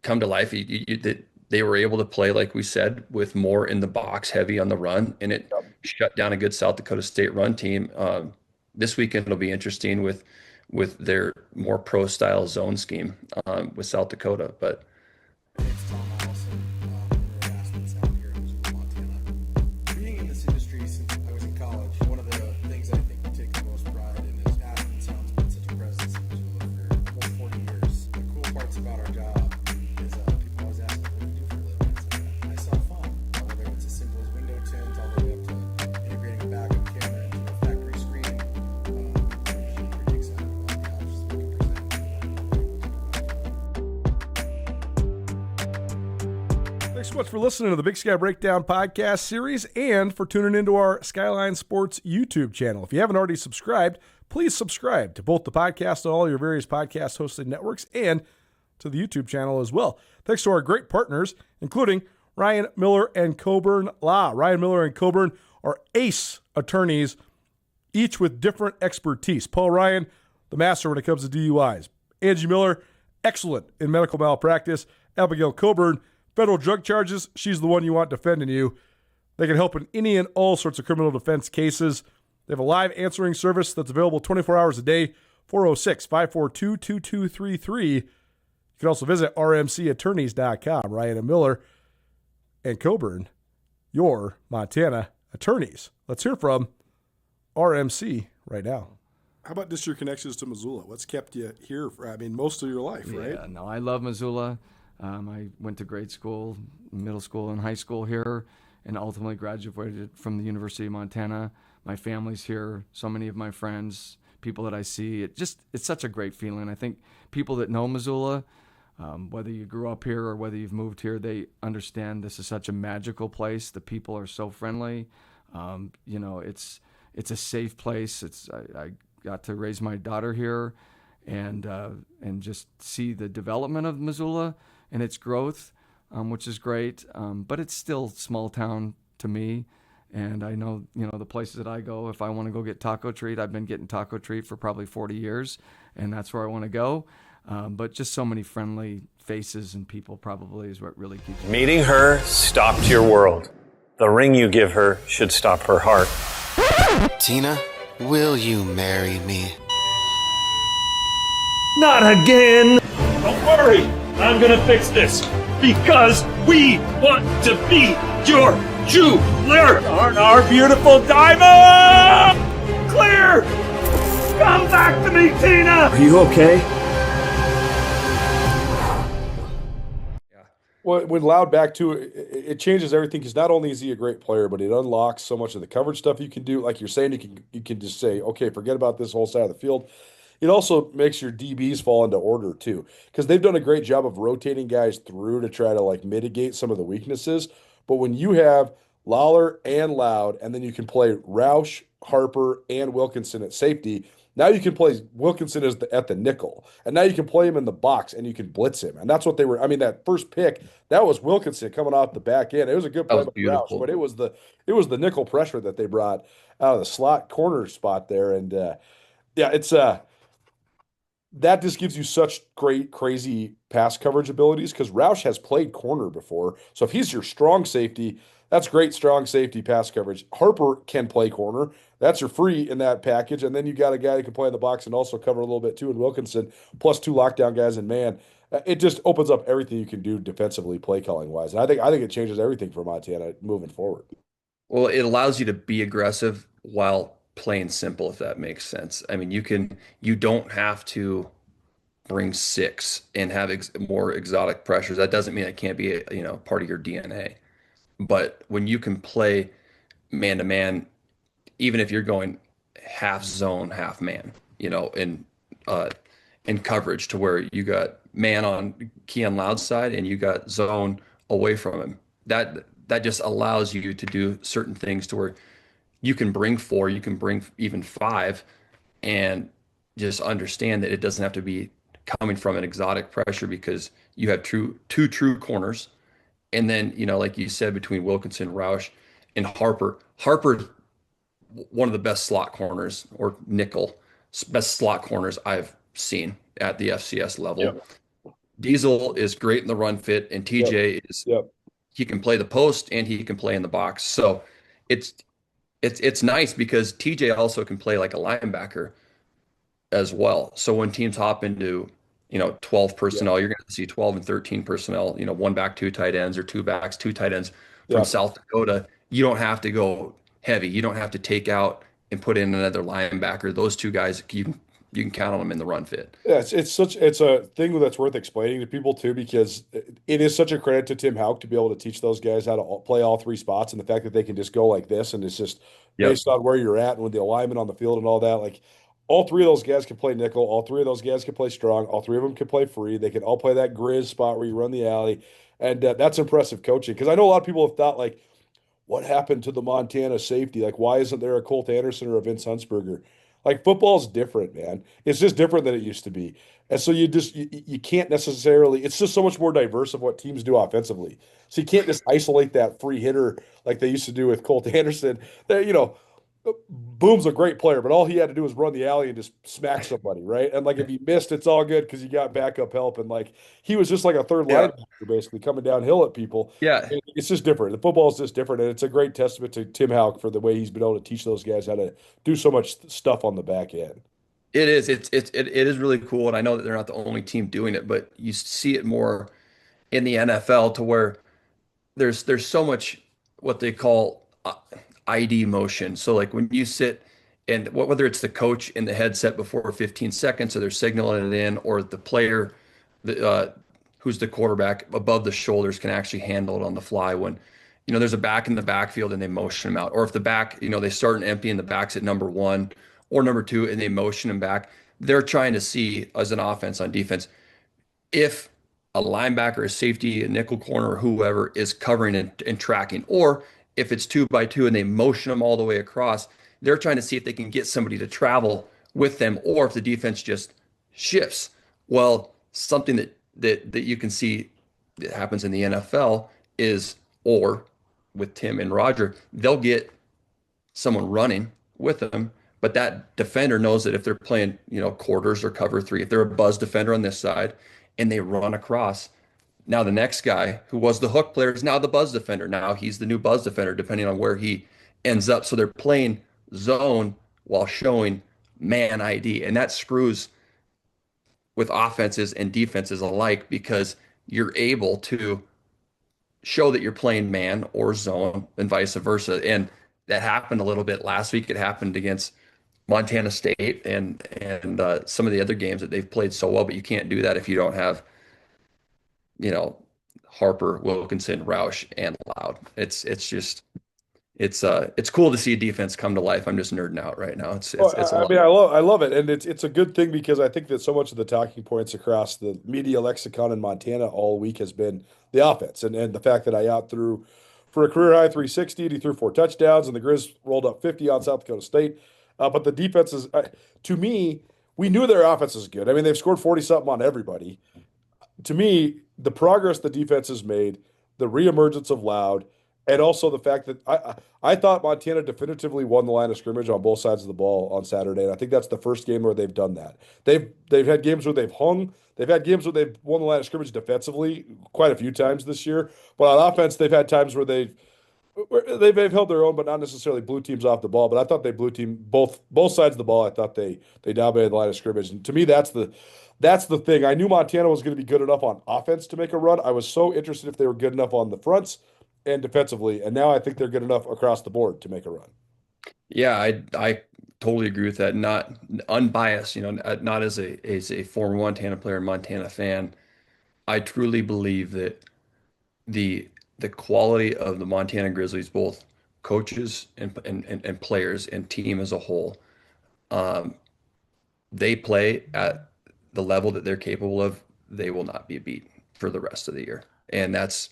S3: come to life. That they were able to play, like we said, with more in the box, heavy on the run, and it shut down a good South Dakota State run team. This weekend it'll be interesting with their more pro style zone scheme with South Dakota. But
S13: being in this industry since I was in college, one of the things I think we take the most pride in is Advertisements has been such a presence in Missoula for almost 40 years. The cool parts about our job is people always ask me, what do you do for a living? I sell phone, whether it's as simple as window tint all the way up to integrating a backup camera into a factory screen. I'm pretty excited about the options we can present.
S8: Thanks so much for listening to the Big Sky Breakdown podcast series and for tuning into our Skyline Sports YouTube channel. If you haven't already subscribed, please subscribe to both the podcast and all your various podcast hosting networks and to the YouTube channel as well. Thanks to our great partners, including Ryan Miller and Coburn Law. Ryan Miller and Coburn are ace attorneys, each with different expertise. Paul Ryan, the master when it comes to DUIs. Angie Miller, excellent in medical malpractice. Abigail Coburn, federal drug charges. She's the one you want defending you. They can help in any and all sorts of criminal defense cases. They have a live answering service that's available 24 hours a day, 406-542-2233. You can also visit rmcattorneys.com. Ryan and Miller and Coburn, your Montana attorneys. Let's hear from RMC right now. How about just your connections to Missoula? What's kept you here for, most of your life, right?
S14: Yeah, no, I love Missoula. I went to grade school, middle school, and high school here, and ultimately graduated from the University of Montana. My family's here, so many of my friends, people that I see. It's such a great feeling. I think people that know Missoula, whether you grew up here or whether you've moved here, they understand this is such a magical place. The people are so friendly. It's a safe place. I got to raise my daughter here, and just see the development of Missoula and its growth, which is great. But it's still small town to me. And I know, the places that I go, if I want to go get taco treat, I've been getting taco treat for probably 40 years, and that's where I want to go. But just so many friendly faces and people probably is what really keeps me.
S4: Meeting her stopped your world. The ring you give her should stop her heart.
S15: Tina, will you marry me?
S4: Not again! Don't worry, I'm gonna fix this.
S16: because we want to be your jeweler on our beautiful diamond. Clear. Come back to me, Tina.
S17: Are you okay?
S2: When Loud back to it, it changes everything because not only is he a great player, but it unlocks so much of the coverage stuff you can do. Like you're saying, you can just say, okay, forget about this whole side of the field. It also makes your DBs fall into order too, because they've done a great job of rotating guys through to try to like mitigate some of the weaknesses. But when you have Lawler and Loud, and then you can play Roush, Harper, and Wilkinson at safety, now you can play Wilkinson at the nickel, and now you can play him in the box, and you can blitz him, and that's what they were. I mean, that first pick, that was Wilkinson coming off the back end. It was a good play by Roush, but it was the nickel pressure that they brought out of the slot corner spot there, and yeah, it's that just gives you such great, crazy pass coverage abilities because Roush has played corner before. So if he's your strong safety, that's great strong safety pass coverage. Harper can play corner. That's your free in that package. And then you got a guy who can play in the box and also cover a little bit too in Wilkinson, plus 2 lockdown guys in man. It just opens up everything you can do defensively, play calling wise. And I think it changes everything for Montana moving forward.
S3: Well, it allows you to be aggressive while playing simple, if that makes sense. I mean, you don't have to bring 6 and have more exotic pressures. That doesn't mean it can't be part of your DNA. But when you can play man to man, even if you're going half zone, half man, in coverage to where you got man on Keon Loud's side and you got zone away from him, that just allows you to do certain things to where you can bring 4, you can bring even 5, and just understand that it doesn't have to be coming from an exotic pressure because you have two true corners. And then, like you said, between Wilkinson, Roush, and Harper's one of the best slot corners or nickel, best slot corners I've seen at the FCS level. Yep. Diesel is great in the run fit, and TJ he can play the post and he can play in the box. So it's nice because TJ also can play like a linebacker as well. So when teams hop into 12 personnel, you're going to see 12 and 13 personnel, 1 back, 2 tight ends, or 2 backs, 2 tight ends from South Dakota. You don't have to go heavy. You don't have to take out and put in another linebacker. Those 2 guys, you can count on them in the run fit.
S2: Yeah, it's a thing that's worth explaining to people too, because it is such a credit to Tim Houck to be able to teach those guys how to play all 3 spots, and the fact that they can just go like this, and it's just based on where you're at and with the alignment on the field and all that. Like, all 3 of those guys can play nickel. All 3 of those guys can play strong. All 3 of them can play free. They can all play that Griz spot where you run the alley. And that's impressive coaching. Because I know a lot of people have thought, like, what happened to the Montana safety? Like, why isn't there a Colt Anderson or a Vince Huntsberger? Like, football's different, man. It's just different than it used to be. And so you can't necessarily – it's just so much more diverse of what teams do offensively. So you can't just isolate that free hitter like they used to do with Colt Anderson. Boom's a great player, but all he had to do was run the alley and just smack somebody, right? And like if he missed, it's all good because he got backup help. And like he was just like a third linebacker basically coming downhill at people.
S3: Yeah,
S2: it's just different. The football is just different, and it's a great testament to Tim Houck for the way he's been able to teach those guys how to do so much stuff on the back end.
S3: It is. It is really cool, and I know that they're not the only team doing it, but you see it more in the NFL to where there's so much what they call ID motion. So like when you sit and whether it's the coach in the headset before 15 seconds, or they're signaling it in, or the player who's the quarterback above the shoulders can actually handle it on the fly when there's a back in the backfield and they motion him out, or if the back they start an empty and the back's at number 1 or number 2 and they motion him back, they're trying to see as an offense on defense if a linebacker, a safety, a nickel corner, or whoever is covering and tracking, or if it's 2 by 2 and they motion them all the way across, they're trying to see if they can get somebody to travel with them, or if the defense just shifts. Well, something that you can see that happens in the NFL is, or with Tim and Roger, they'll get someone running with them, but that defender knows that if they're playing, quarters or cover 3, if they're a buzz defender on this side and they run across, now the next guy who was the hook player is now the buzz defender. Now he's the new buzz defender, depending on where he ends up. So they're playing zone while showing man ID. And that screws with offenses and defenses alike, because you're able to show that you're playing man or zone and vice versa. And that happened a little bit last week. It happened against Montana State and some of the other games that they've played so well, but you can't do that if you don't have, you know, Harper, Wilkinson, Roush, and Loud. It's cool to see a defense come to life. I'm just nerding out right now.
S2: I love it, and it's a good thing because I think that so much of the talking points across the media lexicon in Montana all week has been the offense and the fact that Ayat threw for a career high 360 and he threw 4 touchdowns, and the Griz rolled up 50 on South Dakota State. But the defense is, to me, we knew their offense is good. I mean, they've scored 40-something on everybody. To me, the progress the defense has made, the reemergence of Loud, and also the fact that I thought Montana definitively won the line of scrimmage on both sides of the ball on Saturday, and I think that's the first game where they've done that. They've had games where they've hung. They've had games where they've won the line of scrimmage defensively quite a few times this year. But on offense, they've had times where they've held their own, but not necessarily blew teams off the ball. But I thought they blew team both sides of the ball. I thought they dominated the line of scrimmage, and to me, that's the thing. I knew Montana was going to be good enough on offense to make a run. I was so interested if they were good enough on the fronts and defensively, and now I think they're good enough across the board to make a run.
S3: Yeah, I totally agree with that. Not unbiased, not as a former Montana player, Montana fan. I truly believe that the quality of the Montana Grizzlies, both coaches and players and team as a whole, they play at the level that they're capable of. They will not be beat for the rest of the year, and that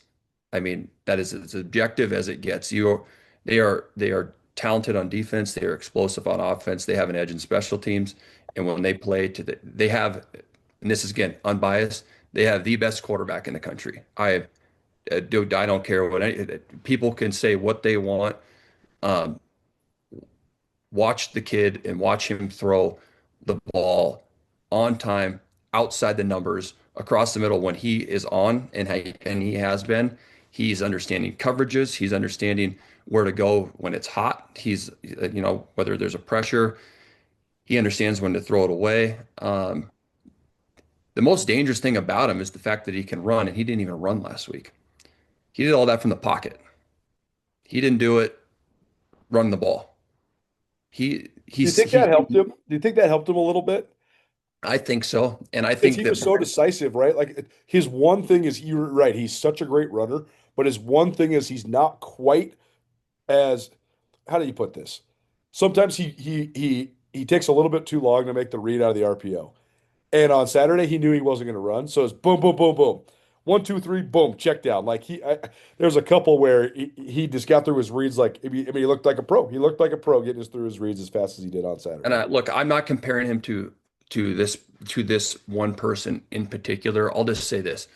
S3: is as objective as it gets. They are talented on defense. They are explosive on offense. They have an edge in special teams, and when they play they have, and this is again unbiased, they have the best quarterback in the country. I don't care what people can say what they want. Watch the kid and watch him throw the ball on time, outside the numbers, across the middle when he is on, and he has been. He's understanding coverages. He's understanding where to go when it's hot. He's, whether there's a pressure, he understands when to throw it away. The most dangerous thing about him is the fact that he can run, and he didn't even run last week. He did all that from the pocket. He didn't do it running the ball.
S2: Do you think that helped him? Do you think that helped him a little bit?
S3: I think so, and I think
S2: he was so decisive, right? Like his one thing is, you're right, he's such a great runner, but his one thing is he's not quite as, how do you put this? Sometimes he takes a little bit too long to make the read out of the RPO. And on Saturday, he knew he wasn't going to run, so it's boom, boom, boom, boom. 1, 2, 3, boom, check down. Like there's a couple where he just got through his reads like, he looked like a pro. He looked like a pro getting through his reads as fast as he did on Saturday.
S3: And I'm not comparing him to this one person in particular. I'll just say this: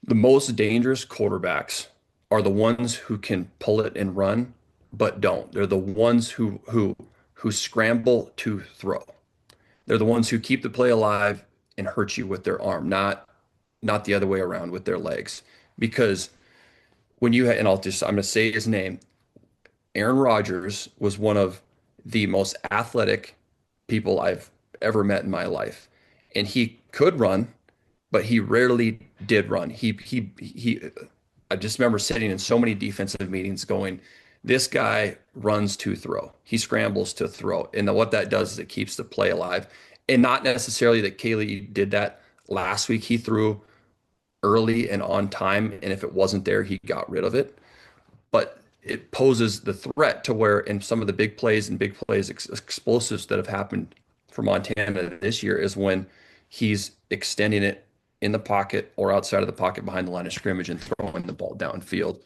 S3: the most dangerous quarterbacks are the ones who can pull it and run, but don't. They're the ones who scramble to throw. They're the ones who keep the play alive and hurt you with their arm, not the other way around with their legs. Because when I'm going to say his name. Aaron Rodgers was one of the most athletic people I've ever met in my life, and he could run, but he rarely did run. I just remember sitting in so many defensive meetings going, this guy runs to throw. He scrambles to throw. And what that does is it keeps the play alive. And not necessarily that Kaylee did that last week. He threw early and on time, and if it wasn't there, he got rid of it. But it poses the threat to where in some of the big plays explosives that have happened for Montana this year is when he's extending it in the pocket or outside of the pocket behind the line of scrimmage and throwing the ball downfield.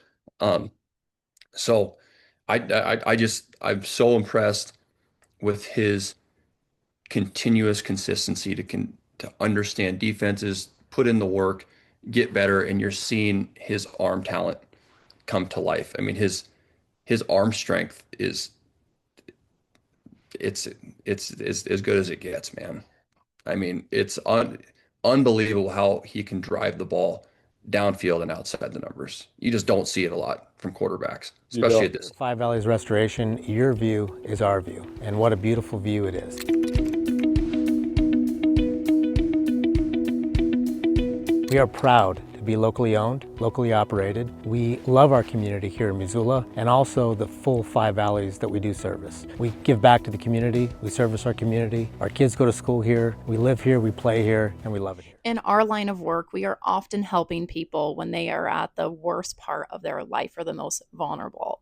S3: So I'm so impressed with his continuous consistency to understand defenses, put in the work, get better, and you're seeing his arm talent come to life. I mean, his arm strength is it's as good as it gets, man. I mean, it's unbelievable how he can drive the ball downfield and outside the numbers. You just don't see it a lot from quarterbacks, especially at this.
S17: Five Valleys Restoration, your view is our view, and what a beautiful view it is. We are proud to be locally owned, locally operated. We love our community here in Missoula and also the full 5 valleys that we do service. We give back to the community, we service our community. Our kids go to school here, we live here, we play here, and we love it here.
S18: In our line of work, we are often helping people when they are at the worst part of their life or the most vulnerable.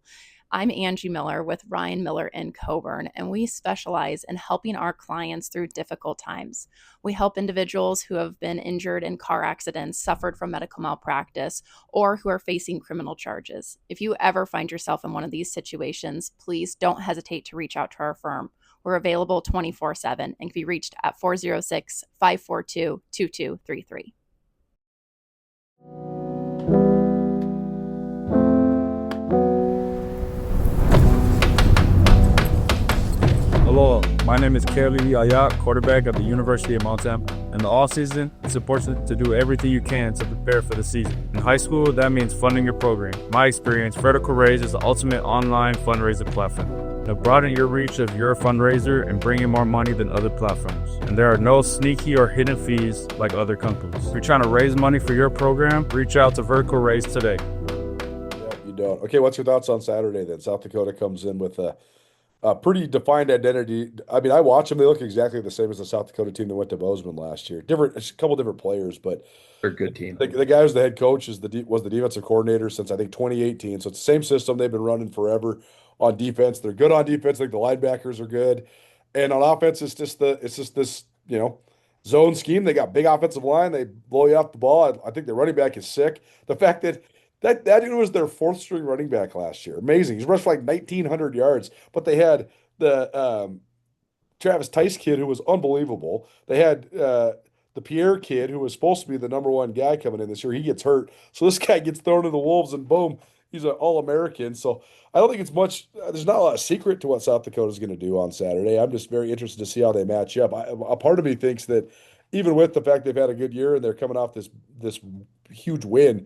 S18: I'm Angie Miller with Ryan Miller in Coburn, and we specialize in helping our clients through difficult times. We help individuals who have been injured in car accidents, suffered from medical malpractice, or who are facing criminal charges. If you ever find yourself in one of these situations, please don't hesitate to reach out to our firm. We're available 24/7 and can be reached at 406-542-2233.
S19: Hello, my name is Kelly Ayat, quarterback at the University of Montana. In the off-season, it's important to do everything you can to prepare for the season. In high school, that means funding your program. In my experience, Vertical Raise is the ultimate online fundraiser platform. Now broaden your reach of your fundraiser and bring in more money than other platforms. And there are no sneaky or hidden fees like other companies. If you're trying to raise money for your program, reach out to Vertical Raise today.
S2: Yeah, you don't. Okay, what's your thoughts on Saturday then? South Dakota comes in with a pretty defined identity. I mean, I watch them. They look exactly the same as the South Dakota team that went to Bozeman last year. A couple different players, but
S3: they're a good team.
S2: The guy who's the head coach was the defensive coordinator since I think 2018. So it's the same system they've been running forever on defense. They're good on defense. I think the linebackers are good, and on offense, it's just this zone scheme. They got big offensive line. They blow you off the ball. I think the running back is sick. The fact that dude was their 4th string running back last year. Amazing. He's rushed for like 1,900 yards, but they had the Travis Tice kid who was unbelievable. They had the Pierre kid who was supposed to be the number 1 guy coming in this year. He gets hurt. So this guy gets thrown to the Wolves and boom, he's an All-American. So I don't think it's much. There's not a lot of secret to what South Dakota is going to do on Saturday. I'm just very interested to see how they match up. A part of me thinks that even with the fact they've had a good year and they're coming off this huge win,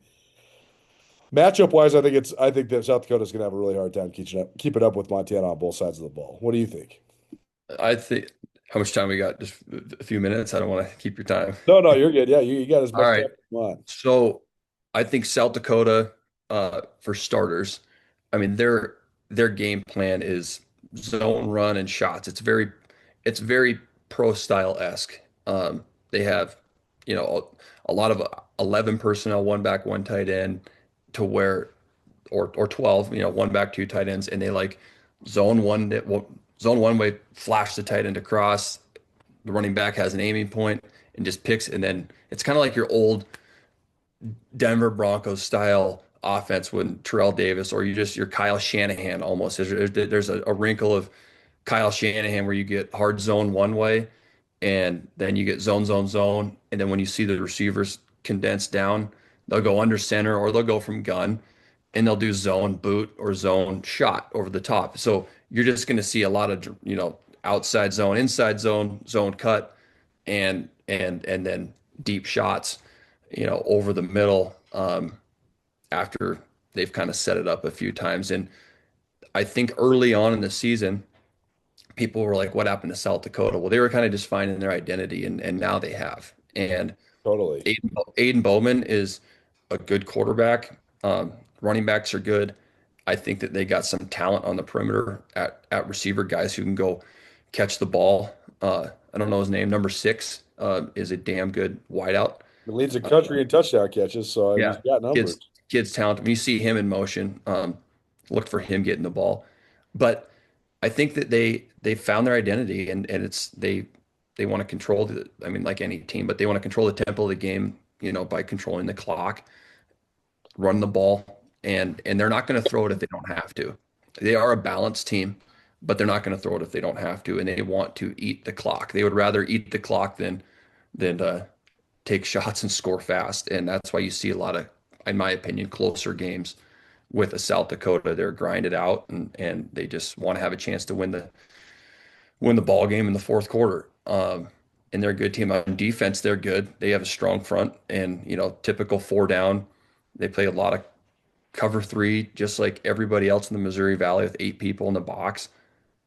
S2: matchup-wise, I think that South Dakota is going to have a really hard time keeping up with Montana on both sides of the ball. What do you think?
S3: I think how much time we got? Just a few minutes. I don't want to keep your time.
S2: No, you're good. Yeah, you got as much time as you want.
S3: So I think South Dakota, for starters, I mean their game plan is zone run and shots. It's very pro style-esque. They have a lot of 11 personnel, 1 back, 1 tight end, to where or 12, 1 back, 2 tight ends, and they like zone one way, flash the tight end across. The running back has an aiming point and just picks, and then it's kind of like your old Denver Broncos style offense with Terrell Davis, or your Kyle Shanahan almost. There's a wrinkle of Kyle Shanahan where you get hard zone one way, and then you get zone, and then when you see the receivers condense down, they'll go under center or they'll go from gun, and they'll do zone boot or zone shot over the top. So you're just going to see a lot of outside zone, inside zone, zone cut, and then deep shots, over the middle after they've kind of set it up a few times. And I think early on in the season, people were like, what happened to South Dakota? Well, they were kind of just finding their identity, and now they have. And
S2: totally,
S3: Aiden Bowman is a good quarterback. Running backs are good. I think that they got some talent on the perimeter at receiver, guys who can go catch the ball. I don't know his name. Number 6 is a damn good wideout.
S2: He leads the country in touchdown catches, so he's got numbers.
S3: Kid's talented. When you see him in motion, look for him getting the ball. But I think that they found their identity, and it's they want to control like any team, but they want to control the tempo of the game, by controlling the clock, run the ball, and they're not going to throw it if they don't have to. They are a balanced team, but they're not going to throw it if they don't have to, and they want to eat the clock. They would rather eat the clock than take shots and score fast, and that's why you see a lot of, in my opinion, closer games with a South Dakota. They're grinded out, and they just want to have a chance to win the ball game in the fourth quarter. And they're a good team on defense. They're good. They have a strong front, and typical 4 down. They play a lot of cover 3, just like everybody else in the Missouri Valley, with 8 people in the box.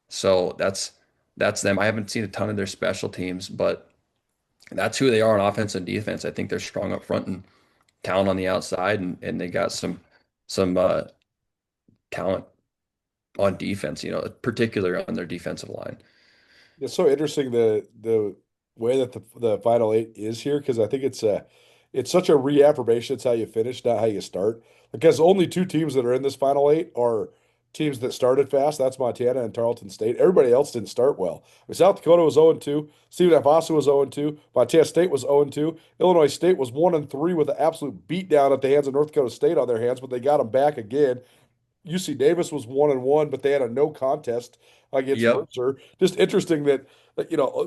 S3: So that's them. I haven't seen a ton of their special teams, but that's who they are on offense and defense. I think they're strong up front, and talent on the outside, and they got some talent on defense, particularly on their defensive line.
S2: It's so interesting the way that the final eight is here, because I think it's such a reaffirmation. It's how you finish, not how you start. Because only two teams that are in this final eight are teams that started fast. That's Montana and Tarleton State. Everybody else didn't start well. I mean, South Dakota was 0-2. Stephen F. Austin was 0-2. Montana State was 0-2. Illinois State was 1-3 with an absolute beatdown at the hands of North Dakota State on their hands, but they got them back again. UC Davis was 1-1, but they had a no contest against Mercer. Just interesting that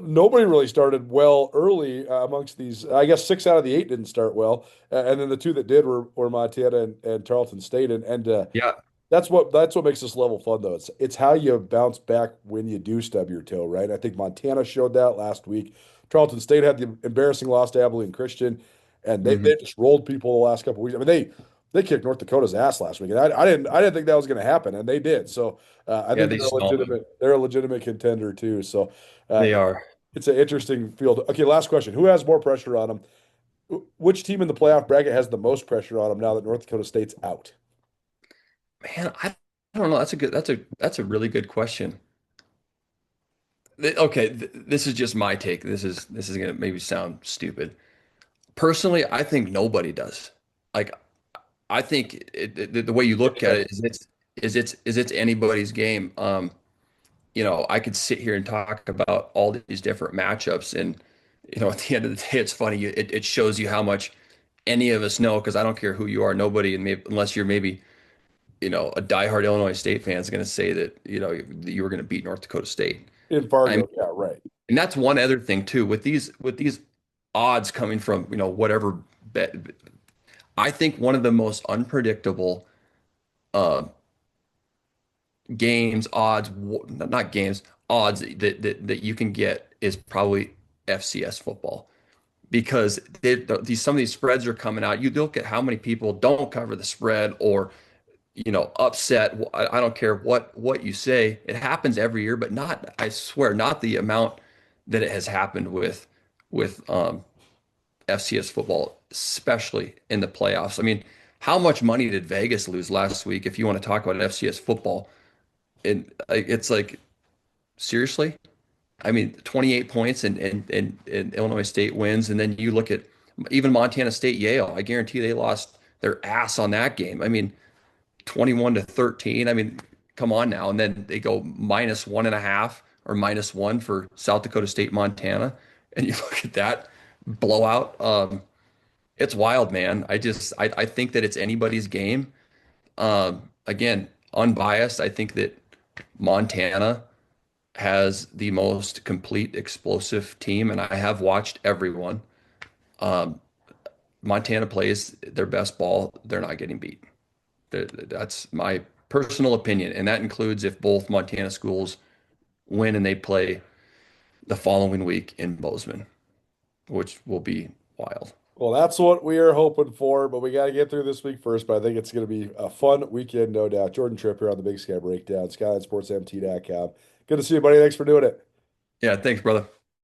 S2: nobody really started well early amongst these. I guess 6 out of the 8 didn't start well, and then the 2 that did were Montana and Tarleton State, and that's what makes this level fun, though. It's how you bounce back when you do stub your toe, right? I think Montana showed that last week. Tarleton State had the embarrassing loss to Abilene Christian, and they just rolled people the last couple of weeks. I mean, they kicked North Dakota's ass last week, and I didn't think that was going to happen, and they did. So I think they're a legitimate contender too. So
S3: they are.
S2: It's an interesting field. Okay, last question: who has more pressure on them? Which team in the playoff bracket has the most pressure on them now that North Dakota State's out?
S3: Man, I don't know. That's a really good question. Okay, this is just my take. This is going to maybe sound stupid. Personally, I think nobody does. Like, I think the way you look at it is it's anybody's game. I could sit here and talk about all these different matchups, and at the end of the day, it's funny. It shows you how much any of us know, because I don't care who you are, nobody, and unless you're maybe a diehard Illinois State fan is going to say that you were going to beat North Dakota State
S2: in Fargo. Yeah, right.
S3: And that's one other thing too with these odds coming from whatever bet. I think one of the most unpredictable odds that you can get is probably FCS football, because some of these spreads are coming out. You look at how many people don't cover the spread or upset. I don't care what you say. It happens every year, but I swear, not the amount that it has happened with FCS football, especially in the playoffs. I mean, how much money did Vegas lose last week, if you want to talk about FCS football? And it's like, seriously? I mean, 28 points and Illinois State wins. And then you look at even Montana State, Yale. I guarantee they lost their ass on that game. I mean, 21-13. I mean, come on now. And then they go -1.5 or -1 for South Dakota State, Montana. And you look at that blowout. It's wild, man. I think that it's anybody's game. Again, unbiased, I think that Montana has the most complete explosive team, and I have watched everyone. Montana plays their best ball. They're not getting beat. That's my personal opinion, and that includes if both Montana schools win and they play the following week in Bozeman, which will be wild.
S2: Well, that's what we are hoping for, but we got to get through this week first. But I think it's going to be a fun weekend, no doubt. Jordan Tripp here on the Big Sky Breakdown, SkylineSportsMT.com. Good to see you, buddy. Thanks for doing it.
S3: Yeah, thanks, brother.